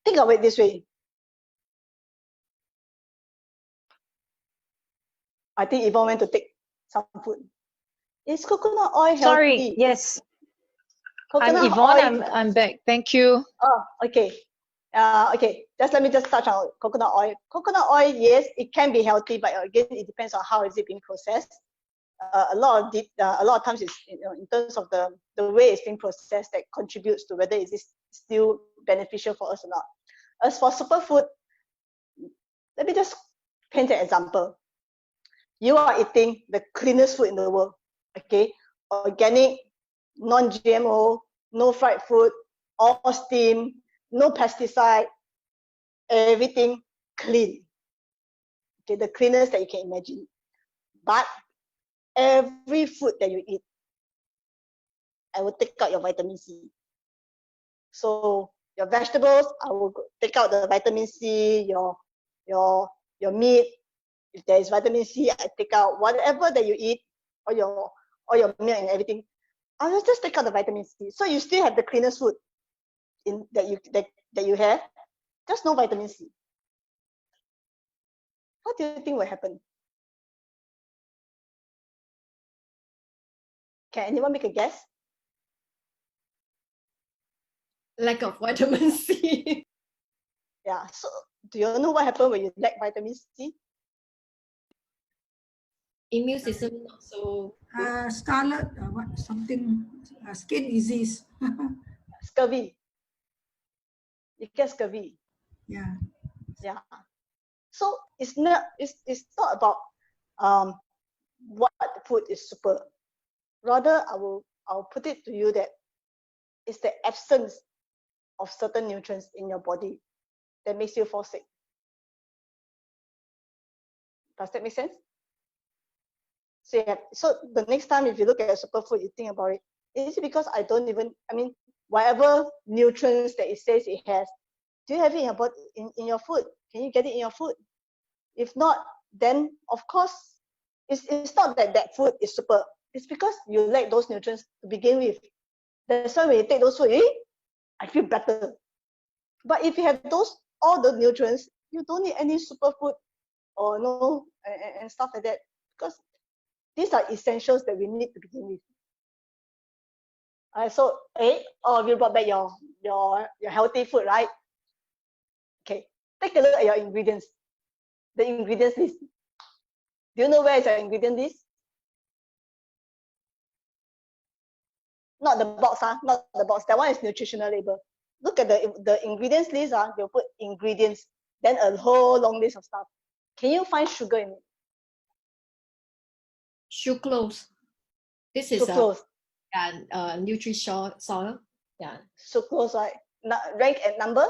think of it this way. I think Yvonne went to take some food. Is coconut oil healthy? Sorry, yes. I'm Coconut Yvonne. oil. I'm back. Thank you. Oh, okay. Okay, let me touch on coconut oil. Coconut oil, yes, it can be healthy, but again, it depends on how is it being processed. A lot of times it's, in terms of the way it's being processed that contributes to whether it is still beneficial for us or not. As for superfood, let me just paint an example. You are eating the cleanest food in the world, okay? Organic, non-GMO, no fried food, all steam, no pesticide, everything clean. Okay, the cleanest that you can imagine. But every food that you eat, I will take out your vitamin C. So your vegetables, I will take out the vitamin C, your meat, if there is vitamin C, I take out whatever that you eat, or your milk and everything. I will just take out the vitamin C. So you still have the cleanest food that you have, just no vitamin C. What do you think will happen? Can anyone make a guess? Lack of vitamin C. Yeah. So do you know what happens when you lack vitamin C? Immune system not so good. Scarlet, skin disease. Scurvy. You get scurvy. Yeah. Yeah. So it's not about what food is super. Rather, I'll put it to you that it's the absence of certain nutrients in your body that makes you fall sick. Does that make sense? So the next time if you look at a superfood, you think about it. Is it because whatever nutrients that it says it has, do you have it in your body, in your food? Can you get it in your food? If not, then of course, it's not that food is super. It's because you lack those nutrients to begin with. That's why when you take those food, I feel better. But if you have all the nutrients, you don't need any superfood or no and stuff like that, because these are essentials that we need to begin with. So you brought back your healthy food, right? Okay, take a look at your ingredients. The ingredients list. Do you know where is your ingredient list? Not the box, not the box. That one is nutritional label. Look at the ingredients list, they'll put ingredients, then a whole long list of stuff. Can you find sugar in it? Sucrose. This is Sucrose. nutrition soil. Yeah. Sucrose, right? Rank at number.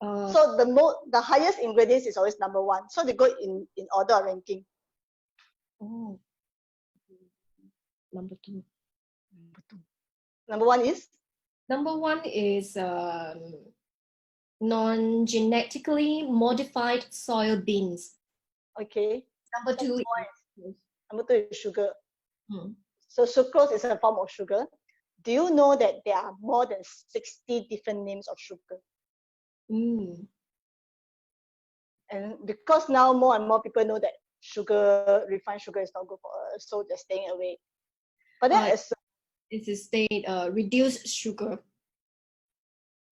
So the highest ingredients is always number one. So they go in order of ranking. Oh. Number two. Number one is? Number one is non-genetically modified soybeans. Okay. Number two is sugar. Hmm. So sucrose is a form of sugar. Do you know that there are more than 60 different names of sugar? Mm. And because now more and more people know that refined sugar is not good for us, so they're staying away. But then it is state reduced sugar.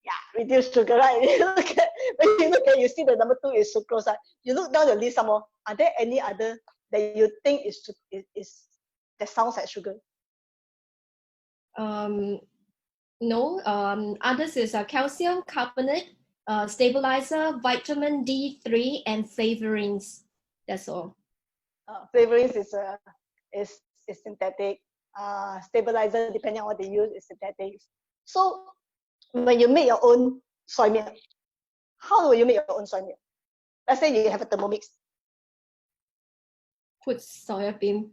Yeah, reduced sugar, right? You see the number two is sucrose. Right? You look down the list some more. Are there any other that you think is that sounds like sugar? No. Others is calcium carbonate, stabilizer, vitamin D3, and flavorings. That's all. Flavorings is synthetic. Stabilizer, depending on what they use, is synthetic. So when you make your own soy milk, how will you make your own soy milk? Let's say you have a Thermomix. Put soya bean.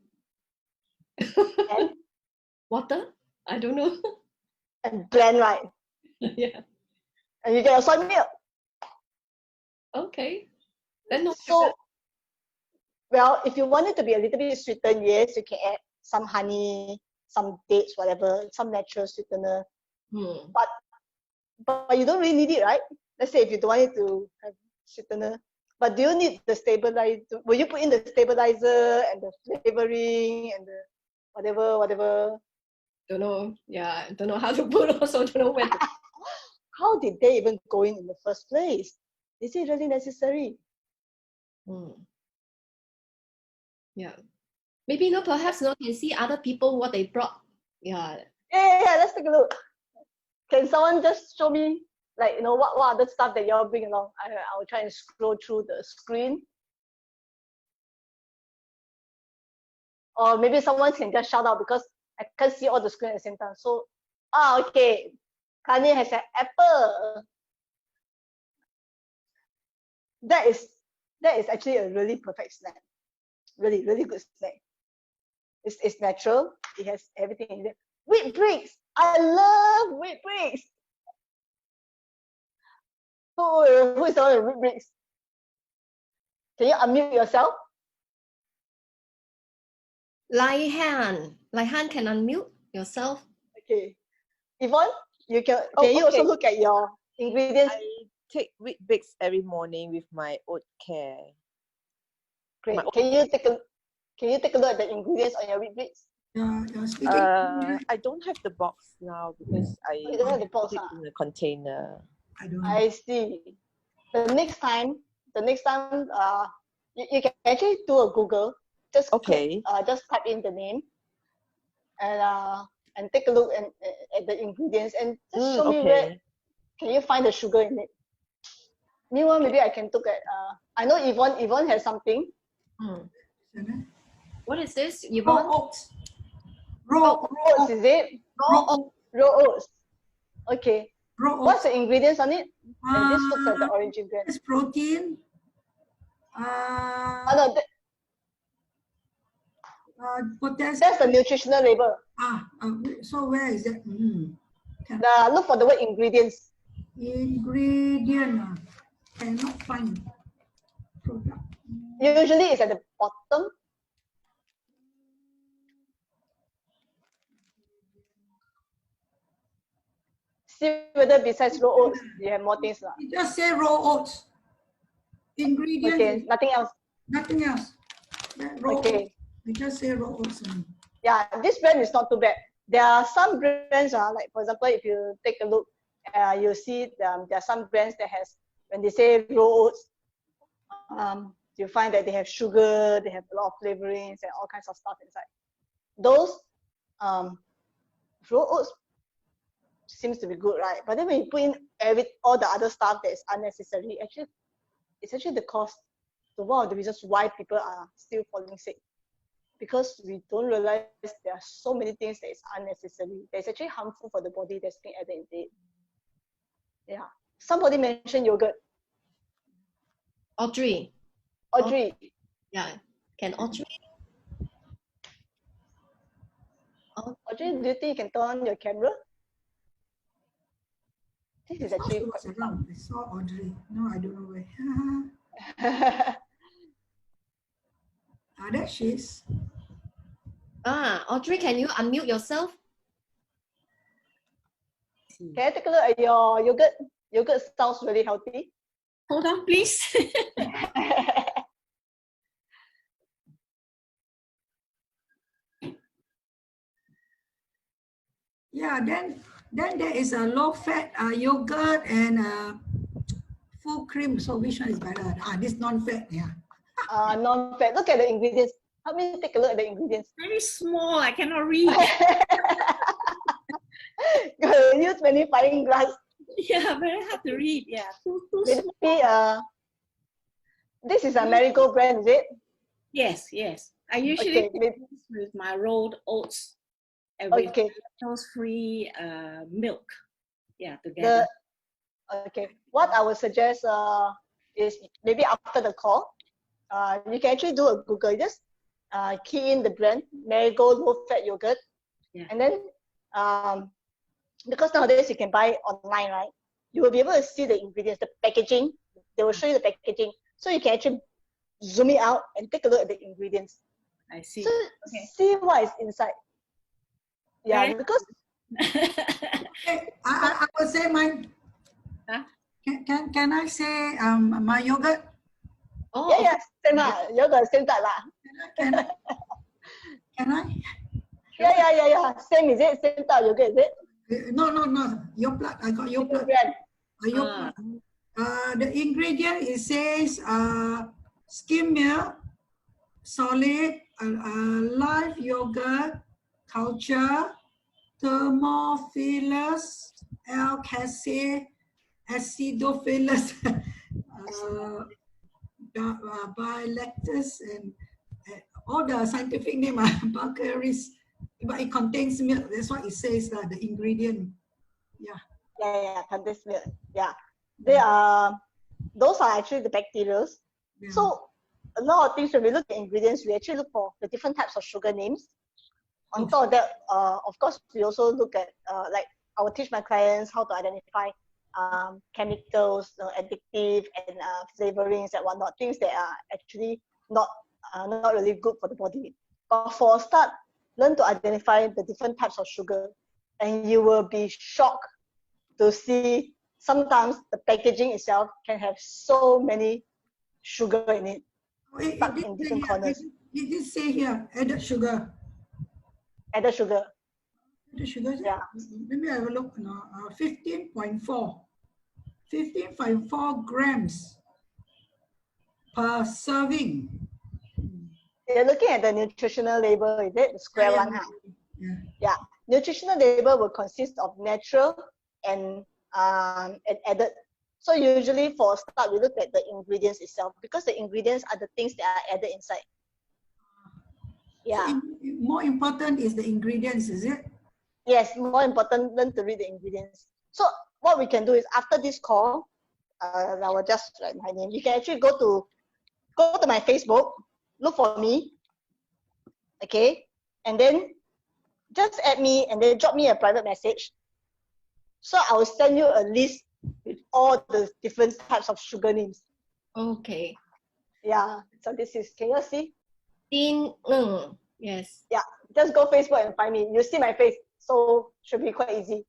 And water? I don't know. And blend, right? Yeah. And you get your soy milk. Okay. Then no so sugar. Well, if you want it to be a little bit sweetened, yes, you can add some honey, some dates, whatever, some natural sweetener. But you don't really need it, right? Let's say if you don't want it to have sweetener, But do you need the stabilizer? Will you put in the stabilizer and the flavoring and the whatever? Don't know. Yeah, don't know how to put. Also, don't know when. How did they even go in the first place? Is it really necessary? Yeah. Maybe perhaps can see other people what they brought. Yeah. Yeah, let's take a look. Can someone just show me, like, what other stuff that y'all bring along? I'll try and scroll through the screen. Or maybe someone can just shout out because I can't see all the screen at the same time. So, okay. Kanye has an apple. That is actually a really perfect snack. Really, really good snack. It's natural. It has everything in there. Wheat bricks. I love wheat bricks. Who is the one with wheat bricks? Can you unmute yourself? Lai Han can unmute yourself. Okay. Yvonne, you can you okay. also look at your ingredients? I take wheat bix every morning with my oat care. Great. Can you take a look at the ingredients on your wheat bix? You're speaking. I don't have the box now because You don't have the box, put it in a container. I see. The next time, you can actually do a Google. Just just type in the name and take a look at the ingredients and just show me where can you find the sugar in it. Meanwhile, maybe I can look at. I know Yvonne has something. What is this, Yvonne? Raw oats, is it? Raw oats. Okay. What's the ingredients on it? And this looks like the orange ingredients. It's protein. Potassium. That's the nutritional label. So where is it? Look for the word ingredients. Ingredient. Cannot find. Product. Usually it's at the bottom. See whether besides raw oats, you have more things. You just say raw oats. Ingredients. Okay, nothing else. Nothing else. Raw oats. You just say raw oats. Yeah, this brand is not too bad. There are some brands, like for example, if you take a look, you'll see there are some brands that has, when they say raw oats, you find that they have sugar, they have a lot of flavorings and all kinds of stuff inside. Those raw oats seems to be good, right? But then when you put in all the other stuff that is unnecessary, it's actually the cause. So one of the reasons why people are still falling sick, because we don't realize there are so many things that is unnecessary. That's actually harmful for the body that's being added into it. Yeah. Somebody mentioned yogurt. Audrey. Yeah. Can Audrey? Audrey, do you think you can turn on your camera? This is actually around. I saw Audrey. No, I don't know where. There she is. Audrey, can you unmute yourself? Can I take a look at your yogurt? Yogurt sounds really healthy. Hold on, please. Yeah, then there is a low-fat yogurt and full cream. So which one is better? This non-fat, yeah. Non-fat. Look at the ingredients. Help me take a look at the ingredients. Very small. I cannot read. Use magnifying glass. Yeah, very hard to read. Yeah, too Maybe, small. this is a Marigold brand, is it? Yes. I usually take this with my rolled oats and with lactose-free milk. Yeah, together. What I would suggest is maybe after the call, you can actually do a Google. Just key in the brand Marigold low-fat yogurt, and then because nowadays you can buy online, right? You will be able to see the ingredients, the packaging. They will show you the packaging, so you can actually zoom it out and take a look at the ingredients. I see. So see what is inside. Yeah, because I would say mine. Huh? Can I say my yogurt? Oh, Yeah, same lah. Yogurt same type lah. Can I? Can I? Yeah. Same is it? Same type yogurt is it? No. Your plug. I got your plug. Brand. Your plug. The ingredient, it says skim milk, solid, live yogurt, culture, thermophilus, L-casein, acidophilus, bilactus, and all the scientific name are Bulgaris, but it contains milk. That's what it says, the ingredient. Yeah, contains milk. Yeah, they are. Those are actually the bacteria. Yeah. So a lot of things when we look at ingredients, we actually look for the different types of sugar names. On top of that, of course, we also look at like I will teach my clients how to identify chemicals, addictive and flavorings and whatnot, things that are actually not really good for the body. But for a start, learn to identify the different types of sugar, and you will be shocked to see sometimes the packaging itself can have so many sugar in it, stuck in different corners. It did say here, added sugar. Added sugar. Added sugar? Yeah. Let me have a look now. 15.4. 15.4 grams per serving. You're looking at the nutritional label, is it? The square one, huh? Yeah. Nutritional label will consist of natural and added. So usually for a start, we look at the ingredients itself, because the ingredients are the things that are added inside. Yeah. So more important is the ingredients, is it? Yes, more important than to read the ingredients. So what we can do is after this call, I will just write my name. You can actually go to my Facebook, look for me, okay, and then just add me and then drop me a private message. So I will send you a list with all the different types of sugar names. Okay. Yeah. So this is, can you see? Yes. Yeah. Just go Facebook and find me. You see my face, so should be quite easy.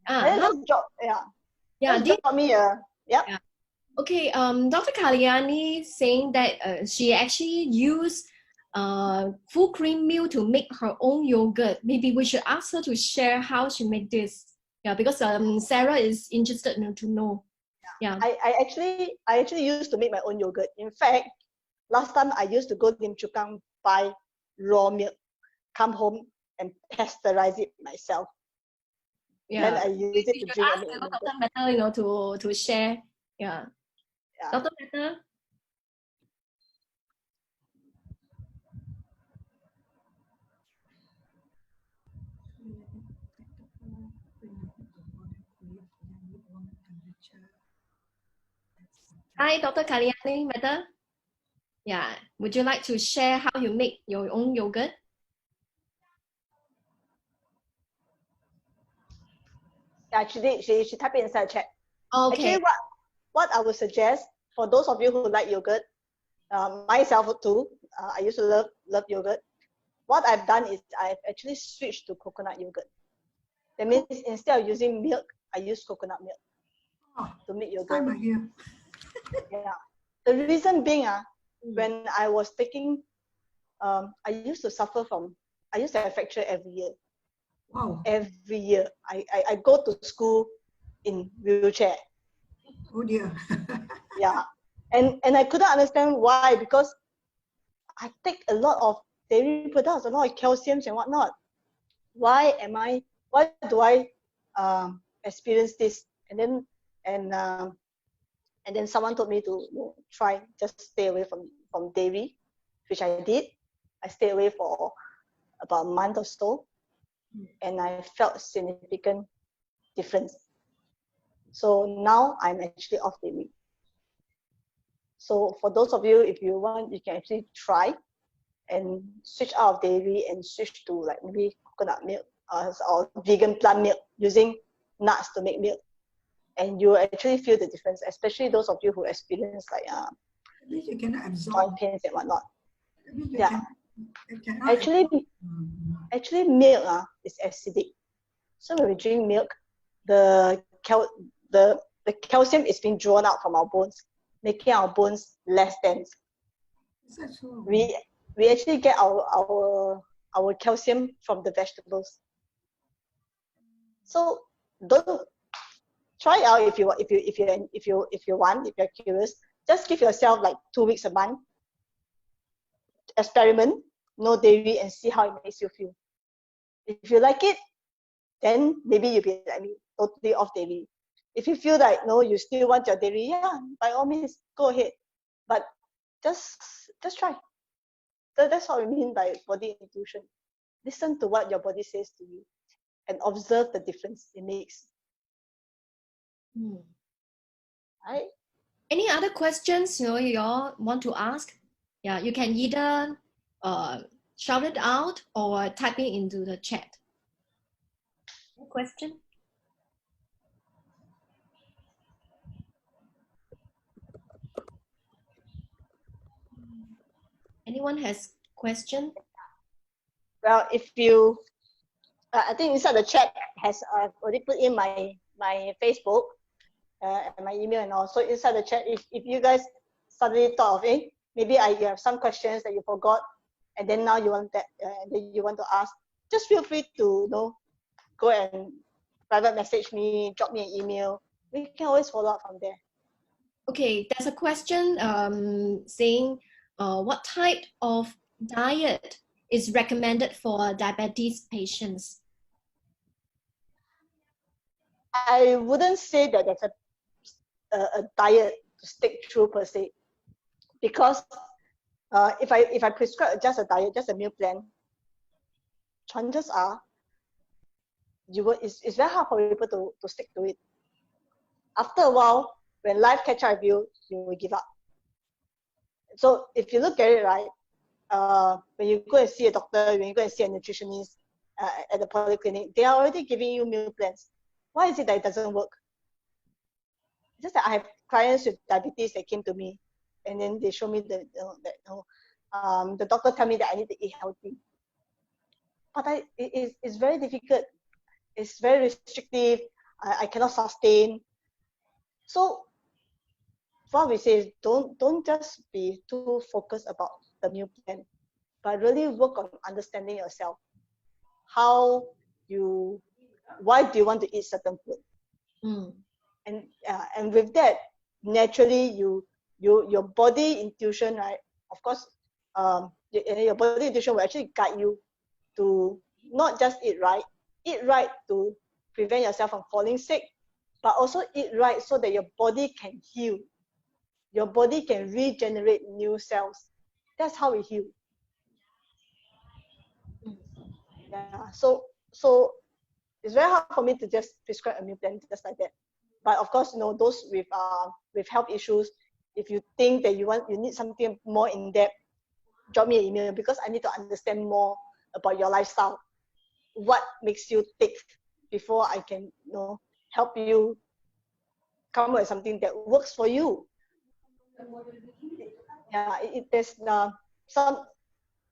And then just drop. Yeah. Just drop me a. Yeah. Okay. Dr. Kalyani saying that she actually used full cream milk to make her own yogurt. Maybe we should ask her to share how she made this. Yeah, because Sarah is interested to know. Yeah. I actually used to make my own yogurt. In fact, last time I used to go to Lim Chu Kang, buy raw milk, come home and pasteurize it myself. Yeah. Then I use it to drink. Ask Dr. Mehta, to share. Yeah. Dr. Mehta. Hi, Dr. Kalyani Mehta. Yeah, would you like to share how you make your own yogurt? Yeah, she typed it inside chat. Okay. Actually, what I would suggest for those of you who like yogurt, myself too, I used to love yogurt. What I've done is I've actually switched to coconut yogurt. That means instead of using milk, I use coconut milk to make yogurt. Yeah. The reason being, when I was taking, I used to have a fracture every year. Wow. Every year. I go to school in wheelchair. Oh dear. Yeah. And I couldn't understand why, because I take a lot of dairy products, a lot of calciums and whatnot. Why do I experience this? And then someone told me to try, just stay away from dairy, which I did. I stayed away for about a month or so, and I felt significant difference. So now I'm actually off dairy. So for those of you, if you want, you can actually try and switch out of dairy and switch to like maybe coconut milk or vegan plant milk, using nuts to make milk. And you actually feel the difference, especially those of you who experience like you cannot absorb joint pains and whatnot. Yeah. Actually milk is acidic. So when we drink milk, the calcium is being drawn out from our bones. making our bones less dense. Is that so? We actually get our calcium from the vegetables. So don't try out if you want, if you're curious. Just give yourself like 2 weeks a month. Experiment, no dairy, and see how it makes you feel. If you like it, then maybe you'll be like me, totally off dairy. If you feel like no, you still want your dairy, yeah, by all means, go ahead. But just try. So that's what we mean by body intuition. Listen to what your body says to you and observe the difference it makes. Right? Any other questions you all want to ask? Yeah, you can either shout it out or type it into the chat. Any question? Anyone has question? Well, if you, I think inside the chat has already put in my Facebook and my email and all. So inside the chat, if you guys suddenly thought of maybe you have some questions that you forgot, and then now you want that, you want to ask, just feel free to go and private message me, drop me an email. We can always follow up from there. Okay, there's a question saying what type of diet is recommended for diabetes patients? I wouldn't say that there's a diet to stick through per se, because if I prescribe just a diet, just a meal plan, chances are it's very hard for people to stick to it. After a while, when life catch up with you, you will give up. So if you look at it right, when you go and see a doctor, when you go and see a nutritionist at the polyclinic, they are already giving you meal plans. Why is it that it doesn't work? It's just that I have clients with diabetes that came to me, and then they show me the doctor tell me that I need to eat healthy. But it's very difficult. It's very restrictive. I cannot sustain. So what we say is don't just be too focused about the meal plan, but really work on understanding yourself. Why do you want to eat certain food? And with that, naturally your body intuition, right? Of course, your body intuition will actually guide you to not just eat right to prevent yourself from falling sick, but also eat right so that your body can heal. Your body can regenerate new cells. That's how we heal. Yeah. So it's very hard for me to just prescribe a meal plan just like that. But of course, those with health issues, if you think that you need something more in depth, drop me an email, because I need to understand more about your lifestyle. What makes you tick before I can help you come up with something that works for you. Yeah, there's some.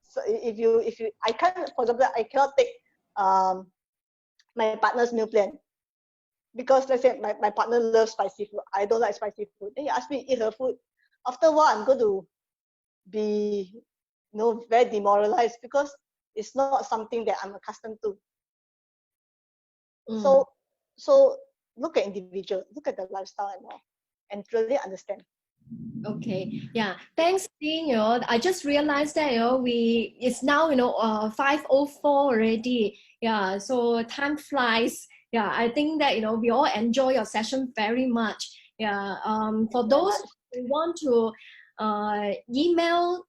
So if you I can't, for example, I cannot take my partner's meal plan, because let's say my partner loves spicy food. I don't like spicy food. Then you ask me to eat her food. After a while, I'm going to be very demoralized, because it's not something that I'm accustomed to. So look at individual, look at the lifestyle and all, and really understand. Okay, yeah. Thanks, Dean. I just realized that it's now 5:04 already. Yeah, so time flies. Yeah, I think that we all enjoy your session very much. Yeah. For those who want to email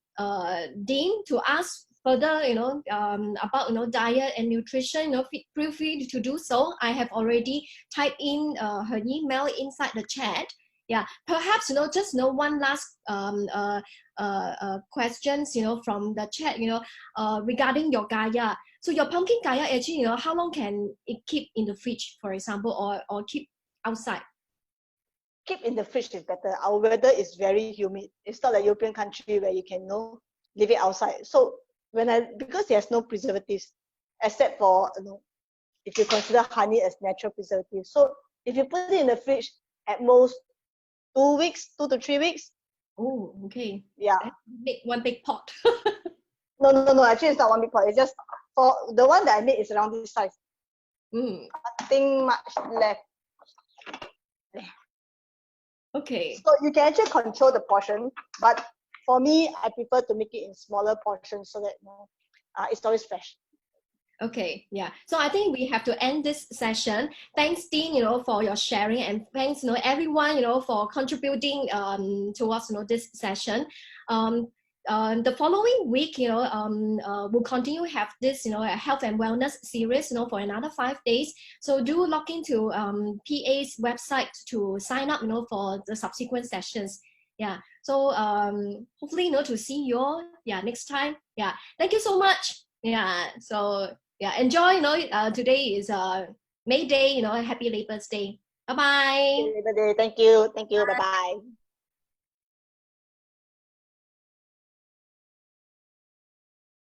Dean to ask further, about diet and nutrition, feel free to do so. I have already typed in her email inside the chat. Yeah, perhaps just one last questions from the chat regarding your kaya. So your pumpkin kaya actually how long can it keep in the fridge, for example, or keep outside? Keep in the fridge is better. Our weather is very humid. It's not like European country where you can leave it outside. So because there's no preservatives except for if you consider honey as natural preservative. So if you put it in the fridge, at most 2 weeks, 2 to 3 weeks, Oh, okay. Yeah. Make one big pot. No. Actually, it's not one big pot. It's just for the one that I made is around this size. Nothing much left. Okay. So you can actually control the portion, but for me, I prefer to make it in smaller portions so that it's always fresh. Okay, yeah. So I think we have to end this session. Thanks, Dean, for your sharing, and thanks, everyone, for contributing towards, this session. The following week, we'll continue to have this, a health and wellness series, for another 5 days. So do log into PA's website to sign up, for the subsequent sessions. Yeah. So hopefully, to see you all, next time. Yeah. Thank you so much. Yeah. So yeah, enjoy. Today is May Day. Happy Labour Day. Bye bye. Happy Labor Day. Thank you. Bye bye.